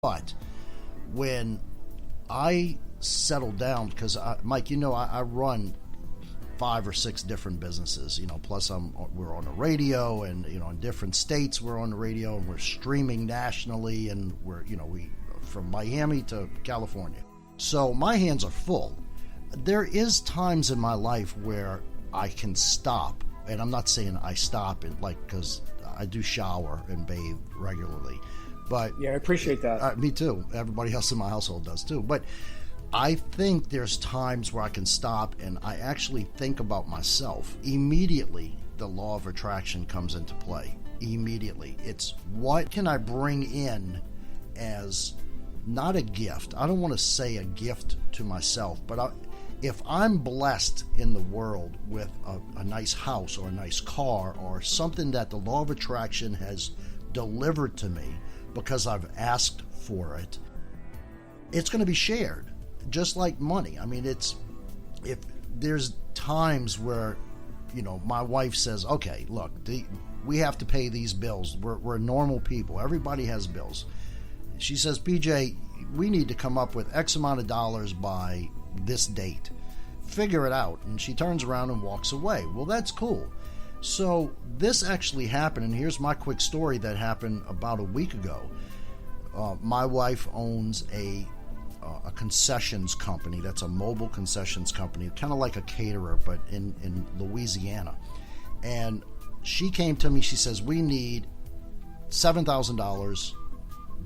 But when I settled down, because Mike, I run 5 or 6 different businesses, plus we're on the radio, and in different states we're on the radio, and we're streaming nationally, and we from Miami to California. So my hands are full. There is times in my life where I can stop, and I'm not saying I stop it because I do shower and bathe regularly. But yeah, I appreciate that. Me too. Everybody else in my household does too. But I think there's times where I can stop and I actually think about myself. Immediately, the law of attraction comes into play. Immediately. It's what can I bring in as not a gift. I don't want to say a gift to myself, but if I'm blessed in the world with a nice house or a nice car or something that the law of attraction has delivered to me, because I've asked for it, it's going to be shared, just like money. I mean, if there's times where, my wife says, okay, look, we have to pay these bills. We're normal people. Everybody has bills. She says, PJ, we need to come up with X amount of dollars by this date. Figure it out. And she turns around and walks away. Well, that's cool. So this actually happened, and here's my quick story that happened about a week ago. My wife owns a concessions company. That's a mobile concessions company, kind of like a caterer, but in Louisiana. And she came to me, she says, we need $7,000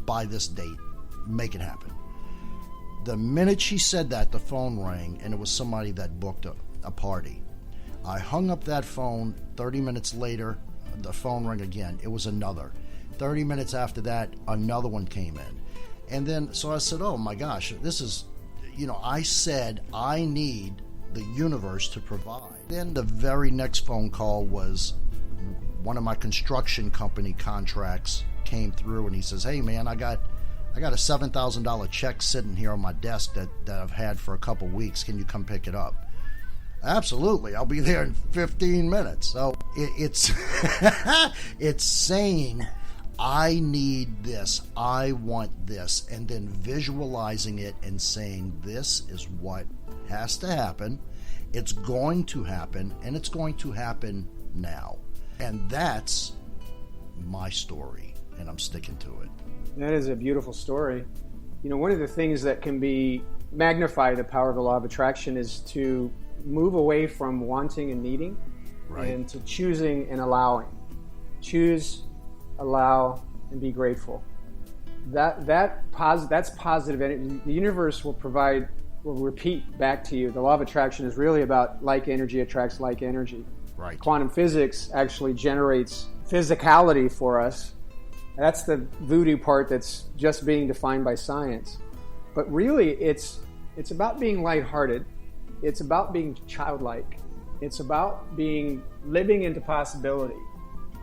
by this date. Make it happen. The minute she said that, the phone rang, and it was somebody that booked a party. I hung up that phone. 30 minutes later, the phone rang again. It was another. 30 minutes after that, another one came in. And then, so I said, oh my gosh, this is, I said I need the universe to provide. Then the very next phone call was one of my construction company contracts came through, and he says, hey man, I got a $7,000 check sitting here on my desk that I've had for a couple weeks. Can you come pick it up? Absolutely, I'll be there in 15 minutes. So it's it's saying, I need this, I want this, and then visualizing it and saying, this is what has to happen, it's going to happen, and it's going to happen now. And that's my story, and I'm sticking to it. That is a beautiful story. One of the things that can magnify the power of the law of attraction is to move away from wanting and needing, right, and to choosing and allowing. Choose, allow, and be grateful. That's positive energy. The universe will repeat back to you. The law of attraction is really about like energy attracts like energy. Right. Quantum physics actually generates physicality for us. That's the voodoo part that's just being defined by science. But really, it's about being lighthearted. It's about being childlike. It's about living into possibility,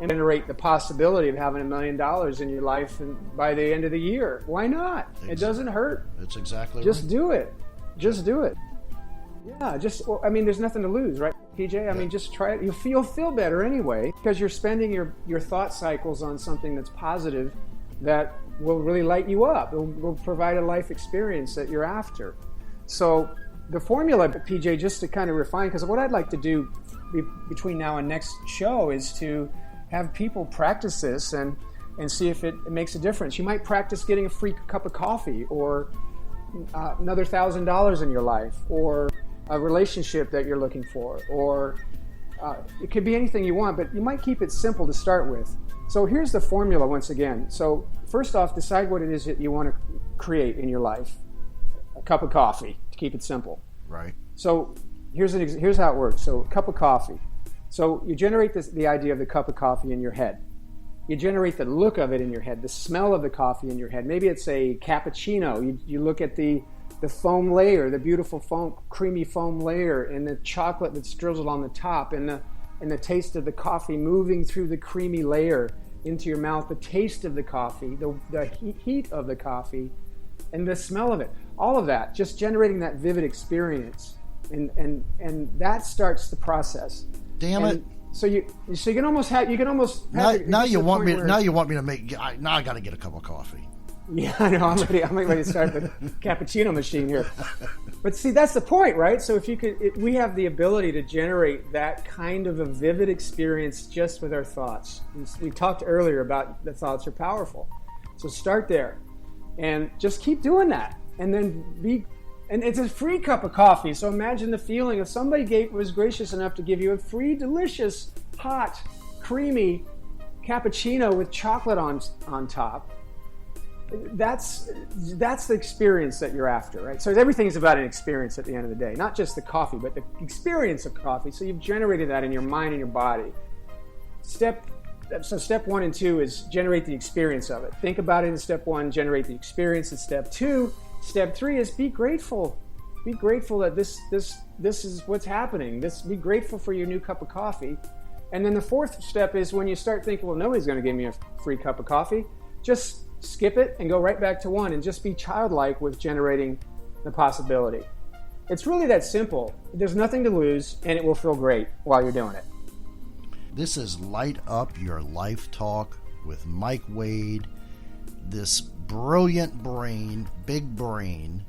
and generate the possibility of having $1 million in your life by the end of the year. Why not? Exactly. It doesn't hurt. That's exactly just right. Do it. Just do it. Yeah, there's nothing to lose, right, PJ? I mean, just try it. You'll feel better anyway, because you're spending your thought cycles on something that's positive that will really light you up. It will provide a life experience that you're after. So the formula, PJ, just to kind of refine, because what I'd like to do between now and next show is to have people practice this and see if it makes a difference. You might practice getting a free cup of coffee, or another $1,000 in your life, or a relationship that you're looking for, or it could be anything you want, but you might keep it simple to start with. So here's the formula once again. So first off, decide what it is that you want to create in your life. A cup of coffee, to keep it simple. Right. So here's how it works. So a cup of coffee. So you generate the idea of the cup of coffee in your head. You generate the look of it in your head, the smell of the coffee in your head. Maybe it's a cappuccino. You look at the foam layer, the beautiful creamy foam layer, and the chocolate that's drizzled on the top, and the taste of the coffee moving through the creamy layer into your mouth, the taste of the coffee, the heat of the coffee, and the smell of it. All of that, just generating that vivid experience, and that starts the process. Damn it! So you can almost have now you want me to make. Now I got to get a cup of coffee. Yeah, I know. I'm ready to start the cappuccino machine here. But see, that's the point, right? So if you could, we have the ability to generate that kind of a vivid experience just with our thoughts. We talked earlier about the thoughts are powerful. So start there, and just keep doing that, and then and it's a free cup of coffee. So imagine the feeling if somebody was gracious enough to give you a free, delicious, hot, creamy cappuccino with chocolate on top. That's the experience that you're after, right? So everything's about an experience at the end of the day, not just the coffee, but the experience of coffee. So you've generated that in your mind and your body. Step 1 and 2 is generate the experience of it. Think about it in step 1, generate the experience in step 2. Step 3 is be grateful. Be grateful that this is what's happening. Be grateful for your new cup of coffee. And then the 4th step is when you start thinking, well, nobody's going to give me a free cup of coffee, just skip it and go right back to 1 and just be childlike with generating the possibility. It's really that simple. There's nothing to lose, and it will feel great while you're doing it. This is Light Up Your Life Talk with Mike Wade, this brilliant brain, big brain,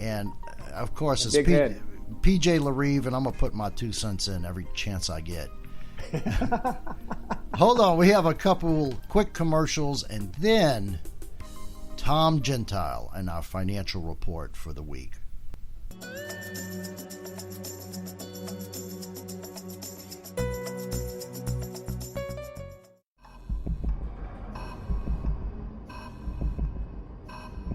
and of course it's PJ LaRive, and I'm going to put my 2 cents in every chance I get. Hold on, we have a couple quick commercials and then Tom Gentile and our financial report for the week.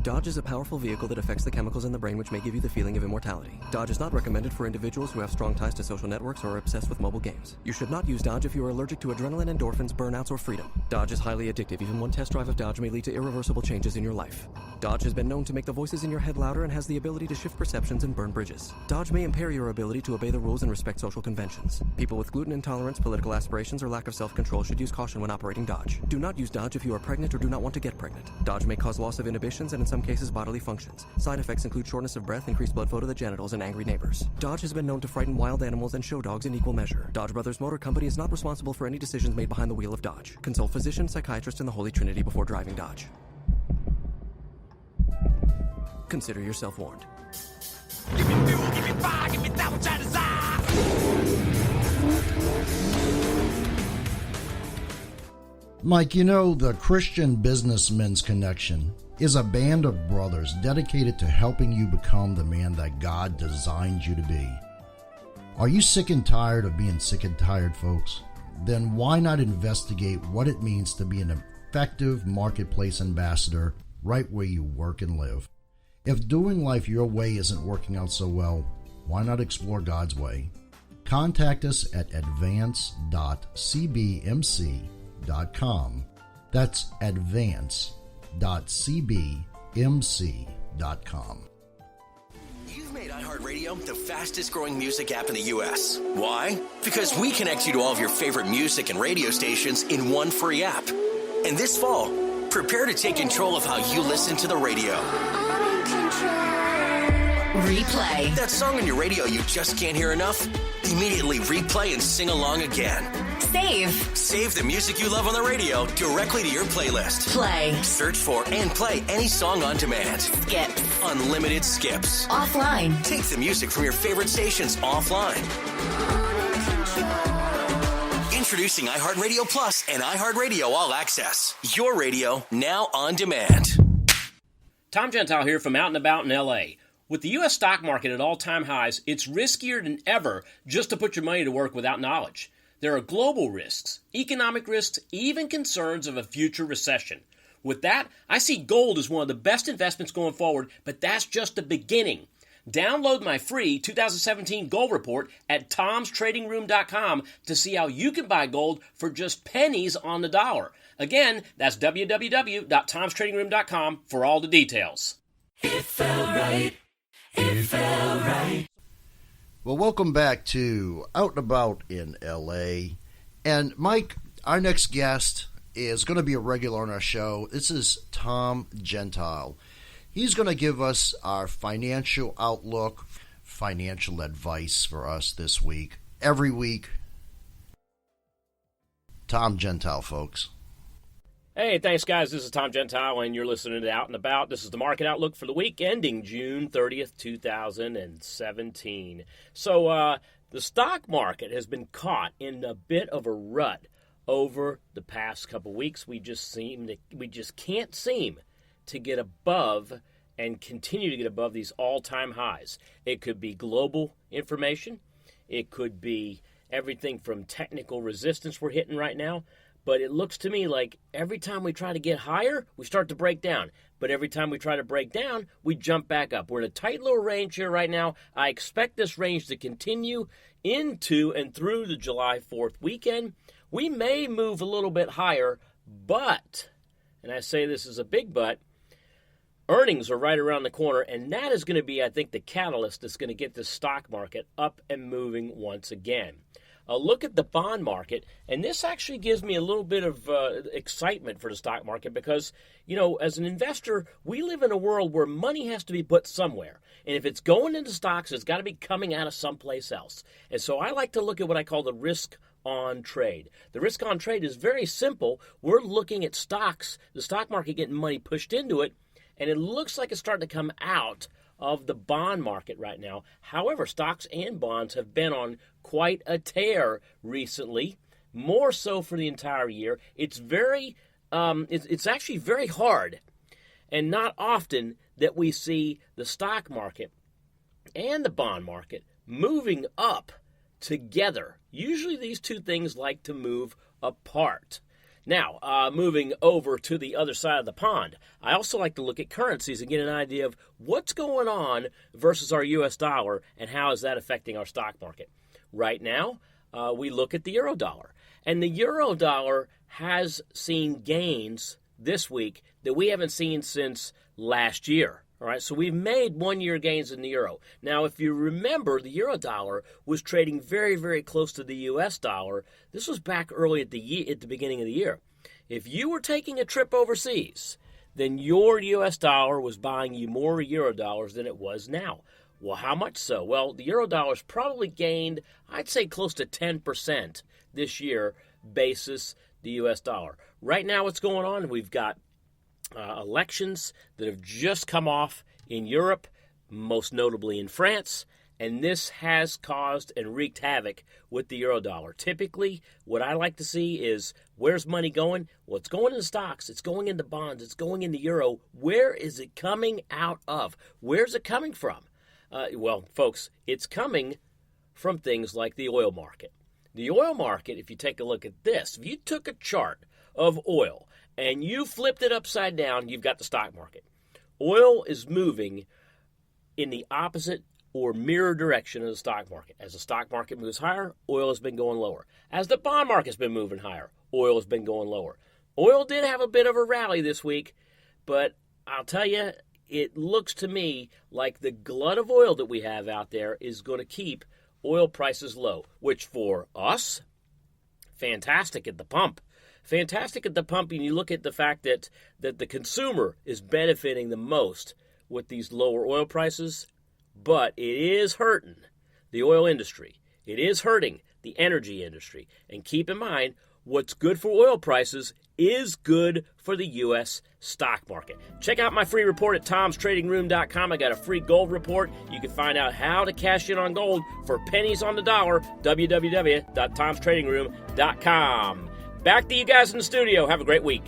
Dodge is a powerful vehicle that affects the chemicals in the brain which may give you the feeling of immortality. Dodge is not recommended for individuals who have strong ties to social networks or are obsessed with mobile games. You should not use Dodge if you are allergic to adrenaline, endorphins, burnouts, or freedom. Dodge is highly addictive. Even one test drive of Dodge may lead to irreversible changes in your life. Dodge has been known to make the voices in your head louder and has the ability to shift perceptions and burn bridges. Dodge may impair your ability to obey the rules and respect social conventions. People with gluten intolerance, political aspirations, or lack of self-control should use caution when operating Dodge. Do not use Dodge if you are pregnant or do not want to get pregnant. Dodge may cause loss of inhibitions and in some cases bodily functions. Side effects include shortness of breath, increased blood flow to the genitals, and angry neighbors. Dodge has been known to frighten wild animals and show dogs in equal measure. Dodge Brothers Motor Company is not responsible for any decisions made behind the wheel of Dodge. Consult physician, psychiatrist, and the Holy Trinity before driving Dodge. Consider yourself warned. Give me fuel, give me fire, give me that which I desire. Mike, you know, the Christian Businessmen's Connection is a band of brothers dedicated to helping you become the man that God designed you to be. Are you sick and tired of being sick and tired, folks? Then why not investigate what it means to be an effective marketplace ambassador right where you work and live? If doing life your way isn't working out so well, why not explore God's way? Contact us at advance.cbmc.com. That's advance.cbmc.com. You've made iHeartRadio the fastest growing music app in the U.S. Why? Because we connect you to all of your favorite music and radio stations in one free app. And this fall, prepare to take control of how you listen to the radio. Replay. That song on your radio you just can't hear enough? Immediately replay and sing along again. Save. Save the music you love on the radio directly to your playlist. Play. Search for and play any song on demand. Skip. Unlimited skips. Offline. Take the music from your favorite stations offline. Introducing iHeartRadio Plus and iHeartRadio All Access. Your radio now on demand. Tom Gentile here from Out and About in L.A. With the U.S. stock market at all-time highs, it's riskier than ever just to put your money to work without knowledge. There are global risks, economic risks, even concerns of a future recession. With that, I see gold as one of the best investments going forward, but that's just the beginning. Download my free 2017 gold report at tomstradingroom.com to see how you can buy gold for just pennies on the dollar. Again, that's www.tomstradingroom.com for all the details. It felt right. It felt right. Well, welcome back to Out and About in L.A. And Mike, our next guest is going to be a regular on our show. This is Tom Gentile. He's going to give us our financial outlook, financial advice for us this week. Every week, Tom Gentile, folks. Hey, thanks, guys. This is Tom Gentile, and you're listening to Out and About. This is the market outlook for the week ending June 30th, 2017. So, the stock market has been caught in a bit of a rut over the past couple weeks. We just can't seem to get above and continue to get above these all-time highs. It could be global information. It could be everything from technical resistance we're hitting right now. But it looks to me like every time we try to get higher, we start to break down. But every time we try to break down, we jump back up. We're in a tight little range here right now. I expect this range to continue into and through the July 4th weekend. We may move a little bit higher, but, and I say this is a big but, earnings are right around the corner, and that is going to be, I think, the catalyst that's going to get the stock market up and moving once again. Look at the bond market, and this actually gives me a little bit of excitement for the stock market because, you know, as an investor, we live in a world where money has to be put somewhere. And if it's going into stocks, it's got to be coming out of someplace else. And so I like to look at what I call the risk on trade. The risk on trade is very simple. We're looking at stocks, the stock market getting money pushed into it, and it looks like it's starting to come out of the bond market right now. However, stocks and bonds have been on quite a tear recently, more so for the entire year. It's actually very hard and not often that we see the stock market and the bond market moving up together. Usually these two things like to move apart. Now, moving over to the other side of the pond, I also like to look at currencies and get an idea of what's going on versus our U.S. dollar and how is that affecting our stock market. Right now, we look at the euro dollar, and the euro dollar has seen gains this week that we haven't seen since last year. All right, so we've made one-year gains in the euro. Now, if you remember, the euro dollar was trading very, very close to the U.S. dollar. This was back early at the beginning of the year. If you were taking a trip overseas, then your U.S. dollar was buying you more euro dollars than it was now. Well, how much so? Well, the euro dollar's probably gained, I'd say, close to 10% this year basis the U.S. dollar. Right now, what's going on? We've got elections that have just come off in Europe, most notably in France, and this has caused and wreaked havoc with the euro dollar. Typically, what I like to see is where's money going? Well, it's going into stocks, it's going into bonds, it's going into euro. Where is it coming out of? Where's it coming from? Well, folks, it's coming from things like the oil market. The oil market, if you take a look at this, if you took a chart of oil and you flipped it upside down, you've got the stock market. Oil is moving in the opposite or mirror direction of the stock market. As the stock market moves higher, oil has been going lower. As the bond market's been moving higher, oil has been going lower. Oil did have a bit of a rally this week, but I'll tell you, it looks to me like the glut of oil that we have out there is going to keep oil prices low, which for us, fantastic at the pump. Fantastic at the pump, and you look at the fact that the consumer is benefiting the most with these lower oil prices, but it is hurting the oil industry. It is hurting the energy industry. And keep in mind, what's good for oil prices is good for the U.S. stock market. Check out my free report at tomstradingroom.com. I got a free gold report. You can find out how to cash in on gold for pennies on the dollar, www.tomstradingroom.com. Back to you guys in the studio. Have a great week.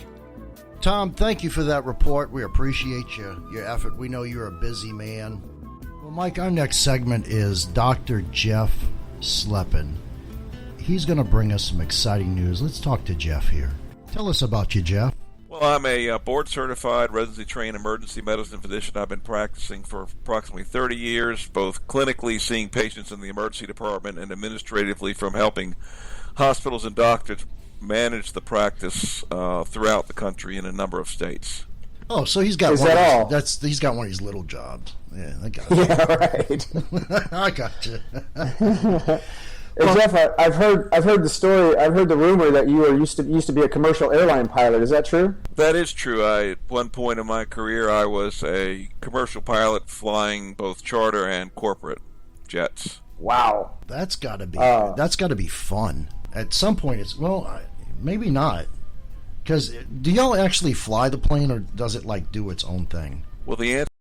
Tom, thank you for that report. We appreciate your effort. We know you're a busy man. Well, Mike, our next segment is Dr. Jeff Sleppen. He's going to bring us some exciting news. Let's talk to Jeff here. Tell us about you, Jeff. Well, I'm a board-certified, residency-trained emergency medicine physician. I've been practicing for approximately 30 years, both clinically seeing patients in the emergency department and administratively from helping hospitals and doctors manage the practice throughout the country in a number of states. Oh, so he's got he's got one of his little jobs. Yeah, I got it. Yeah, right. I got you. Jeff, I've heard the story. I've heard the rumor that you used to be a commercial airline pilot. Is that true? That is true. At one point in my career, I was a commercial pilot flying both charter and corporate jets. Wow, that's got to be fun. At some point, maybe not. Because do y'all actually fly the plane, or does it like do its own thing? Well, the answer